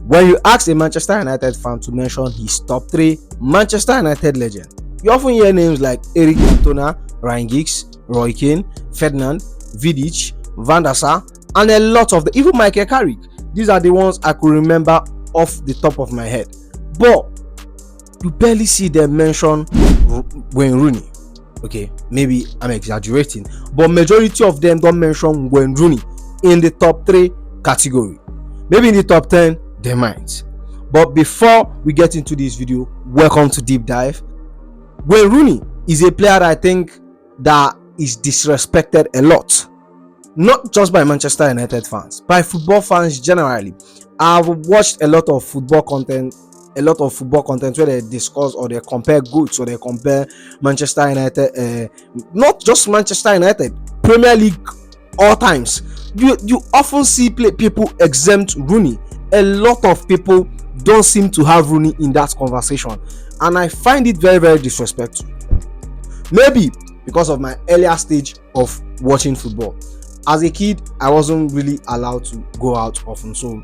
When you ask a Manchester United fan to mention his top 3 Manchester United legends, you often hear names like Eric Cantona, Ryan Giggs, Roy Keane, Ferdinand, Vidic, Van der Sar, and a lot of them, even Michael Carrick. These are the ones I could remember off the top of my head. But you barely see them mention Wayne Rooney. Okay, maybe I'm exaggerating, but majority of them don't mention Wayne Rooney in the top 3 category. Maybe in the top 10 they might. But before we get into this video, welcome to Deep Dive. Wayne Rooney is a player that I think that is disrespected a lot, not just by Manchester United fans, by football fans generally. I've watched a lot of football content where they discuss or they compare goods, or they compare Manchester United, not just Manchester United, Premier League all times. You often see people exempt Rooney. A lot of people don't seem to have Rooney in that conversation, and I find it very, very disrespectful. Maybe because of my earlier stage of watching football. As a kid, I wasn't really allowed to go out often, so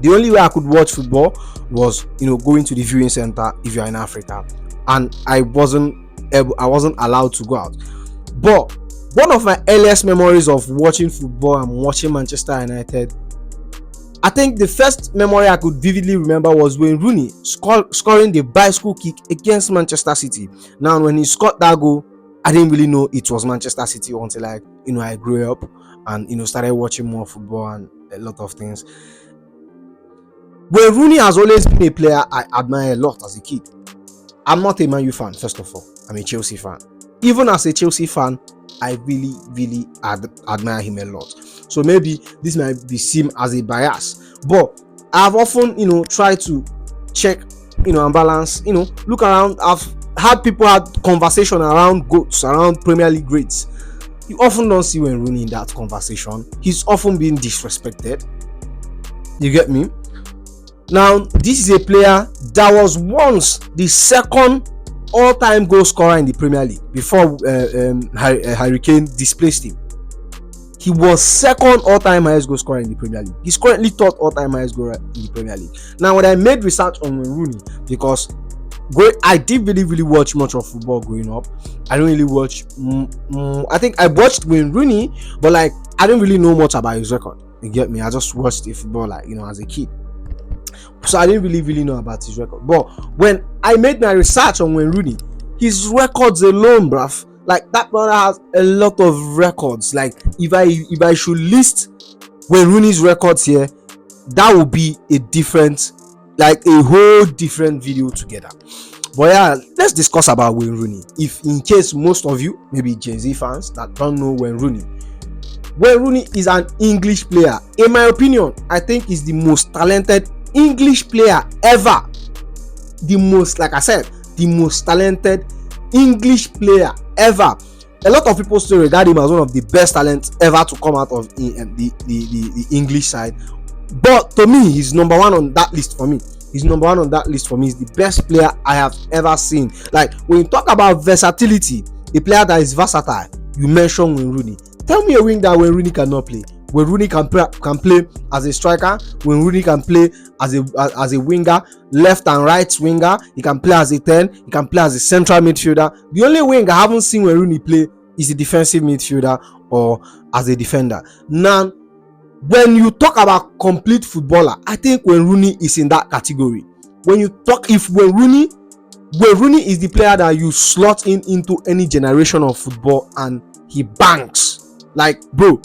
the only way I could watch football was, going to the viewing center if you're in Africa, and I wasn't allowed to go out. But one of my earliest memories of watching football and watching Manchester United, I think the first memory I could vividly remember was when Rooney scoring the bicycle kick against Manchester City. Now, when he scored that goal, I didn't really know it was Manchester City until I grew up and started watching more football and a lot of things. Wayne Rooney has always been a player I admire a lot as a kid. I'm not a Man U fan, first of all. I'm a Chelsea fan. Even as a Chelsea fan, I really, really admire him a lot. So maybe this might be seen as a bias, but I've often, tried to check, and balance, look around. I've had people had conversation around GOATs, around Premier League greats. You often don't see Wayne Rooney in that conversation. He's often being disrespected. You get me? Now, this is a player that was once the second all-time goal scorer in the Premier League before Harry Kane displaced him. He was second all-time highest goal scorer in the Premier League. He's currently third all-time highest goal in the Premier League. Now, when I made research on Wayne Rooney, because I did really watch much of football growing up. I don't really watch. I think I watched Wayne Rooney, but I didn't really know much about his record. You get me? I just watched the football as a kid. So I didn't really know about his record. But when I made my research on Wayne Rooney, his records alone, bruv, that brother has a lot of records. If I should list Wayne Rooney's records here, that would be a whole different video together. But yeah, let's discuss about Wayne Rooney. If in case most of you, maybe Gen Z fans that don't know Wayne Rooney is an English player. In my opinion, I think he's the most talented English player ever. The most talented English player ever. A lot of people still regard him as one of the best talents ever to come out of the English side. But to me, he's number one on that list for me. He's the best player I have ever seen. When you talk about versatility, a player that is versatile, you mention Wayne Rooney. Tell me a wing that Wayne Rooney cannot play. Wayne Rooney can play as a striker. Wayne Rooney can play as a winger, left and right winger. He can play as a 10. He can play as a central midfielder. The only wing I haven't seen Wayne Rooney play is a defensive midfielder or as a defender. Now, when you talk about complete footballer, I think Wayne Rooney is in that category. When you talk, if Wayne Rooney is the player that you slot into any generation of football and he bangs. Bro,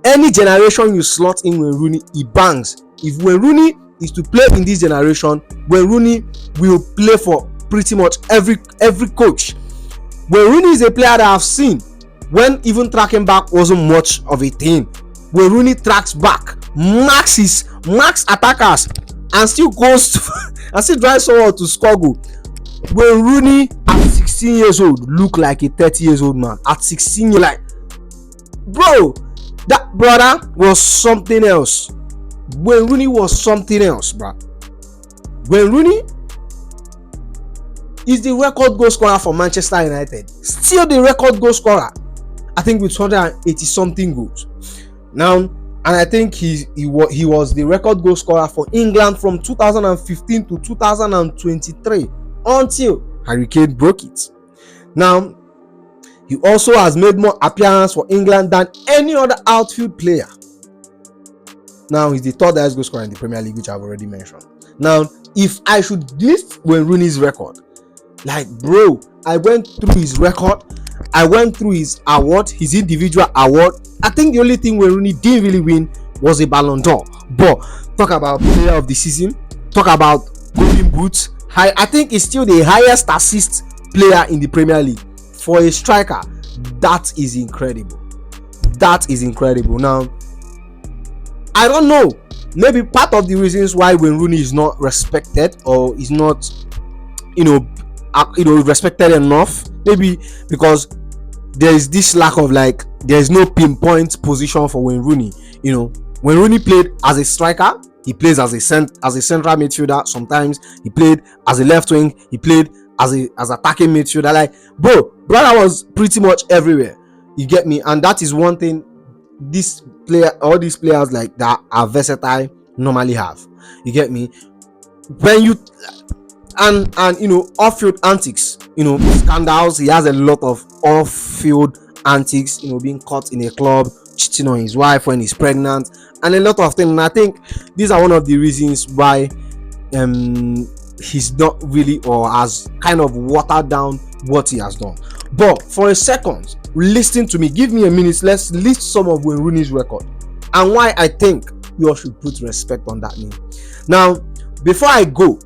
any generation you slot in Wayne Rooney, he bangs. If Wayne Rooney is to play in this generation, Wayne Rooney will play for pretty much every coach. Wayne Rooney is a player that I've seen when even tracking back wasn't much of a thing. Wayne Rooney tracks back, marks attackers, and still drives forward to score goal. Wayne Rooney at 16 years old look like a 30 years old man. At 16, you're like, bro, that brother was something else. Wayne Rooney was something else, bro. Wayne Rooney is the record goal scorer for Manchester United. Still the record goal scorer. I think with 180 something goals. Now, and I think he was the record goal scorer for England from 2015 to 2023 until Harry Kane broke it. Now, he also has made more appearances for England than any other outfield player. Now, he's the third highest goal scorer in the Premier League, which I've already mentioned. Now, if I should list Wayne Rooney's record, like, bro, I went through his record, I went through his award, his individual award. I think the only thing Wayne Rooney didn't really win was a Ballon d'Or. But talk about player of the season, talk about golden boots. I think he's still the highest assist player in the Premier League for a striker. That is incredible. That is incredible. Now, I don't know. Maybe part of the reasons why Wayne Rooney is not respected or is not, respected enough. Maybe because there is this lack of, like, there is no pinpoint position for Wayne Rooney. When Rooney played as a striker, he plays as a central midfielder. Sometimes he played as a left wing. He played as attacking midfielder. Like, brother was pretty much everywhere. You get me? And that is one thing all these players like that are versatile normally have. You get me? When you and off-field antics, scandals. He has a lot of off-field antics. Being caught in a club, cheating on his wife when he's pregnant, and a lot of things. And I think these are one of the reasons why he's not really, or has kind of watered down what he has done. But for a second, listen to me. Give me a minute. Let's list some of Wayne Rooney's record and why I think you all should put respect on that name. Now, before I go,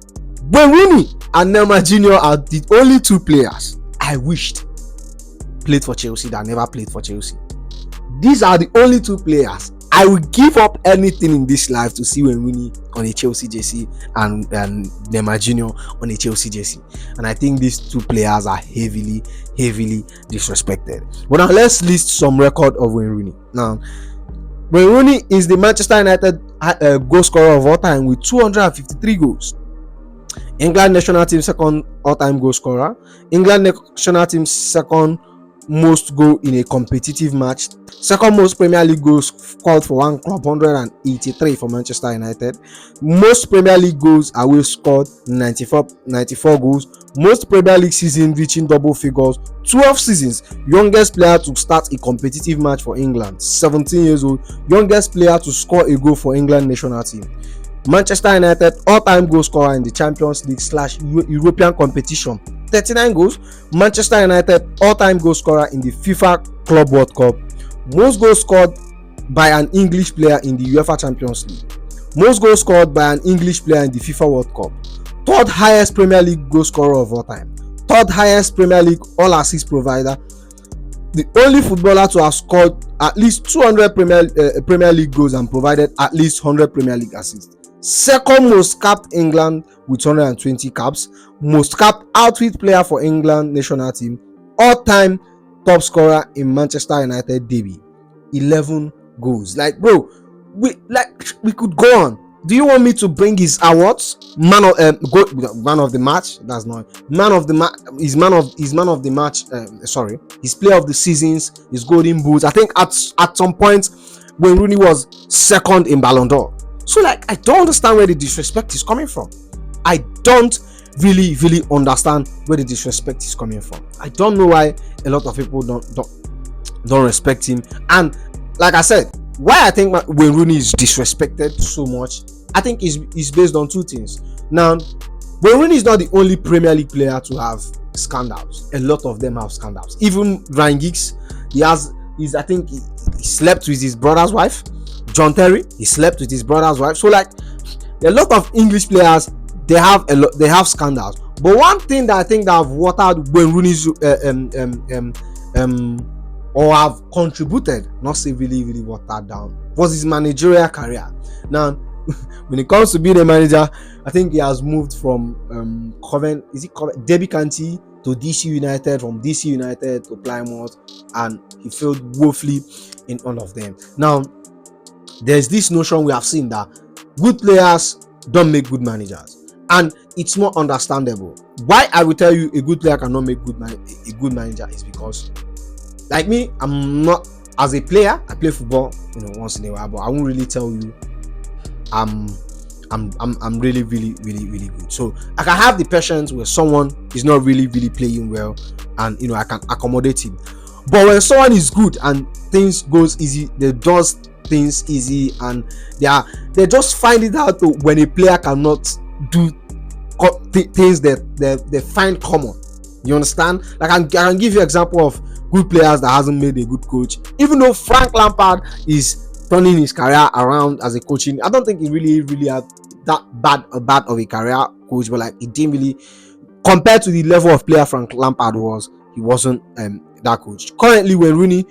Wayne Rooney and Neymar Jr. are the only two players I wished played for Chelsea that never played for Chelsea. These are the only two players I would give up anything in this life to see Wayne Rooney on a Chelsea jersey and Neymar Jr. on a Chelsea jersey. And I think these two players are heavily disrespected. But now let's list some record of Wayne Rooney. Now, Wayne Rooney is the Manchester United goal scorer of all time with 253 goals. England national team second all-time goal scorer. England national team second most goal in a competitive match. Second most Premier League goals scored for one club, 183 for Manchester United. Most Premier League goals away scored, 94 goals. Most Premier League season reaching double figures, 12 seasons. Youngest player to start a competitive match for England, 17 years old. Youngest player to score a goal for England national team. Manchester United all-time goal scorer in the Champions League / European competition, 39 goals. Manchester United all-time goal scorer in the FIFA Club World Cup. Most goals scored by an English player in the UEFA Champions League. Most goals scored by an English player in the FIFA World Cup. Third highest Premier League goal scorer of all time. Third highest Premier League all-assist provider. The only footballer to have scored at least 200 Premier League goals and provided at least 100 Premier League assists. Second most capped England with 120 caps. Most capped outfield player for England national team. All-time top scorer in Manchester United debut. 11 goals. Like, bro, we could go on. Do you want me to bring his awards? Man of the match. That's not man of the match. His man of the match. His player of the seasons. His golden boots. I think at some point when Rooney was second in Ballon d'Or. So, like, I don't understand where the disrespect is coming from. I don't really understand where the disrespect is coming from. I don't know why a lot of people don't respect him. And like I said, why I think Wayne Rooney is disrespected so much, I think is based on two things. Now, Wayne Rooney is not the only Premier League player to have scandals. A lot of them have scandals. Even Ryan Giggs, he slept with his brother's wife. John Terry, he slept with his brother's wife. So, like, a lot of English players, they have scandals. But one thing that I think that have watered Wayne Rooney's or have contributed, not say really watered down, was his managerial career. Now, when it comes to being a manager, I think he has moved from Derby County to DC United, from DC United to Plymouth, and he failed woefully in all of them. Now, there's this notion we have seen that good players don't make good managers, and it's more understandable. Why I will tell you a good player cannot make a good manager is because, like me, I'm not as a player, I play football, once in a while, but I won't really tell you I'm really really good. So I can have the patience where someone is not really playing well, and I can accommodate him. But when someone is good and things goes easy, they does things easy, and they just find it out when a player cannot do things that they find common. You understand? Like I can give you example of good players that hasn't made a good coach. Even though Frank Lampard is turning his career around as a coaching, I don't think he really had that bad of a career coach, but like he didn't really, compared to the level of player Frank Lampard was, he wasn't that coach. Currently, when Rooney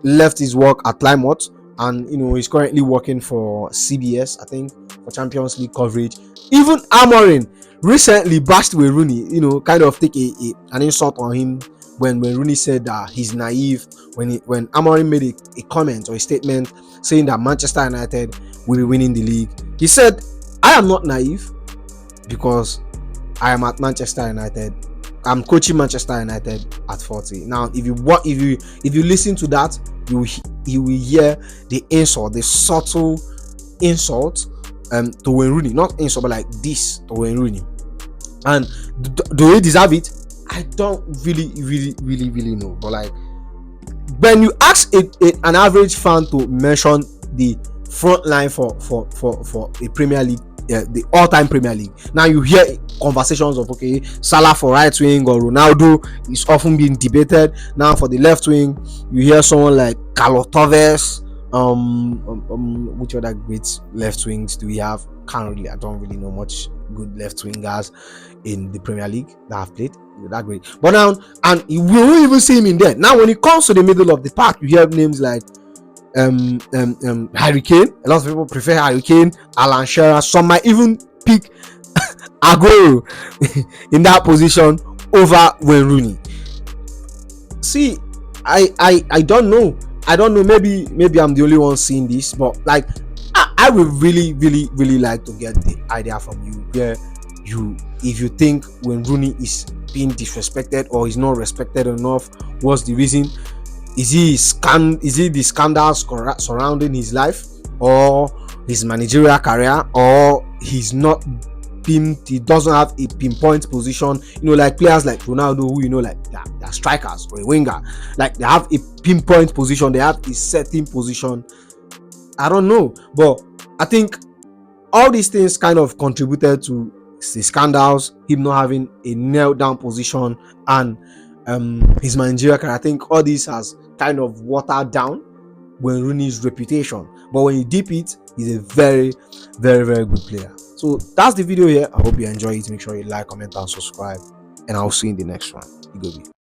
left his work at Plymouth, and he's currently working for CBS, I think, for Champions League coverage. Even Amorim recently bashed with Rooney, kind of take an insult on him when Rooney said that he's naive. When Amorim made a comment or a statement saying that Manchester United will be winning the league, he said, "I am not naive because I am at Manchester United. I'm coaching Manchester United at 40." Now, if you listen to that, you will hear the insult, the subtle insult to Wayne Rooney. Not insult, but like this to Wayne Rooney. And do they deserve it? I don't really know. But like, when you ask an average fan to mention the front line for a Premier League, the all-time Premier League, now you hear conversations of, okay, Salah for right wing or Ronaldo is often being debated. Now for the left wing, you hear someone like Carlos Tevez. Which other great left wings do we have? I don't really know much good left wingers in the Premier League that have played that great. But now, and you won't even see him in there. Now when it comes to the middle of the park, you hear names like Harry Kane. A lot of people prefer Harry Kane, Alan Shearer. Some might even pick Aguero in that position over Wayne Rooney. See, I don't know. Maybe I'm the only one seeing this, but like I would really like to get the idea from you. If you think when Rooney is being disrespected or is not respected enough, what's the reason? Is he the scandals surrounding his life, or his managerial career, or he doesn't have a pinpoint position? Like players like Ronaldo, who like they're strikers or a winger, like they have a pinpoint position, they have a certain position. I don't know, but I think all these things kind of contributed to the scandals, him not having a nailed down position, and his managerial career. I think all this has kind of watered down Wayne Rooney's reputation. But when you deep it, he's a very good player. So that's the video here. I hope you enjoy it. Make sure you like, comment, and subscribe, and I'll see you in the next one. You go be.